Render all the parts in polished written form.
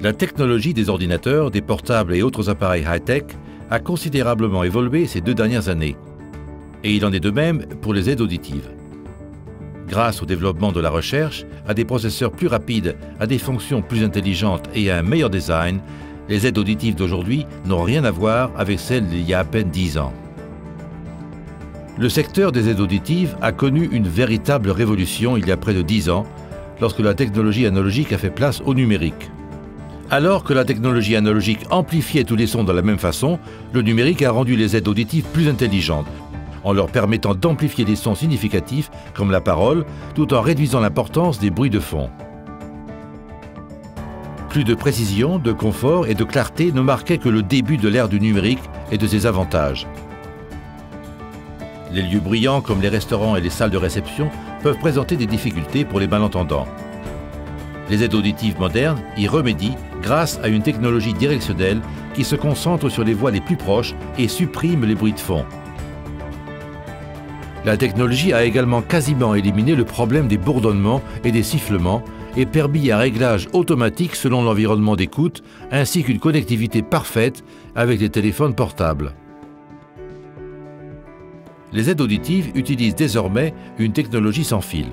La technologie des ordinateurs, des portables et autres appareils high-tech a considérablement évolué ces 2 dernières années. Et il en est de même pour les aides auditives. Grâce au développement de la recherche, à des processeurs plus rapides, à des fonctions plus intelligentes et à un meilleur design, les aides auditives d'aujourd'hui n'ont rien à voir avec celles d'il y a à peine 10 ans. Le secteur des aides auditives a connu une véritable révolution il y a près de 10 ans, lorsque la technologie analogique a fait place au numérique. Alors que la technologie analogique amplifiait tous les sons de la même façon, le numérique a rendu les aides auditives plus intelligentes, en leur permettant d'amplifier des sons significatifs comme la parole, tout en réduisant l'importance des bruits de fond. Plus de précision, de confort et de clarté ne marquaient que le début de l'ère du numérique et de ses avantages. Les lieux bruyants comme les restaurants et les salles de réception peuvent présenter des difficultés pour les malentendants. Les aides auditives modernes y remédient grâce à une technologie directionnelle qui se concentre sur les voix les plus proches et supprime les bruits de fond. La technologie a également quasiment éliminé le problème des bourdonnements et des sifflements et permis un réglage automatique selon l'environnement d'écoute ainsi qu'une connectivité parfaite avec les téléphones portables. Les aides auditives utilisent désormais une technologie sans fil.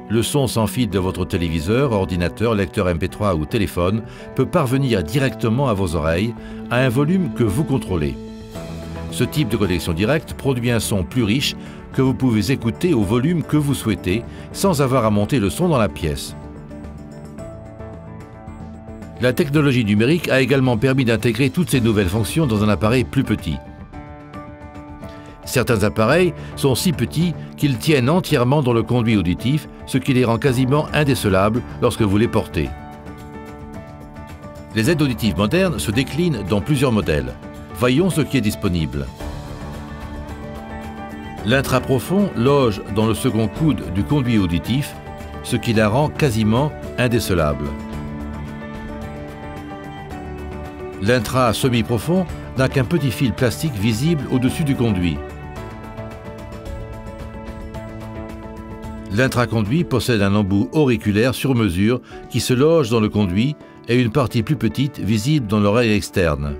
Le son sans fil de votre téléviseur, ordinateur, lecteur MP3 ou téléphone peut parvenir directement à vos oreilles à un volume que vous contrôlez. Ce type de connexion directe produit un son plus riche que vous pouvez écouter au volume que vous souhaitez sans avoir à monter le son dans la pièce. La technologie numérique a également permis d'intégrer toutes ces nouvelles fonctions dans un appareil plus petit. Certains appareils sont si petits qu'ils tiennent entièrement dans le conduit auditif, ce qui les rend quasiment indécelables lorsque vous les portez. Les aides auditives modernes se déclinent dans plusieurs modèles. Voyons ce qui est disponible. L'intraprofond loge dans le second coude du conduit auditif, ce qui la rend quasiment indécelable. L'intra-semi-profond n'a qu'un petit fil plastique visible au-dessus du conduit. L'intraconduit possède un embout auriculaire sur mesure qui se loge dans le conduit et une partie plus petite visible dans l'oreille externe.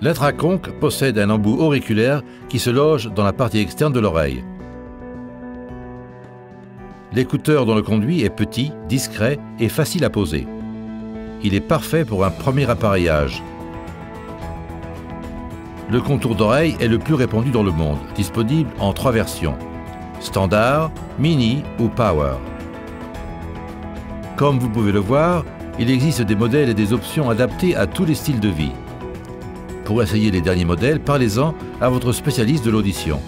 L'intraconque possède un embout auriculaire qui se loge dans la partie externe de l'oreille. L'écouteur dans le conduit est petit, discret et facile à poser. Il est parfait pour un premier appareillage. Le contour d'oreille est le plus répandu dans le monde, disponible en 3 versions: Standard, Mini ou Power. Comme vous pouvez le voir, il existe des modèles et des options adaptés à tous les styles de vie. Pour essayer les derniers modèles, parlez-en à votre spécialiste de l'audition.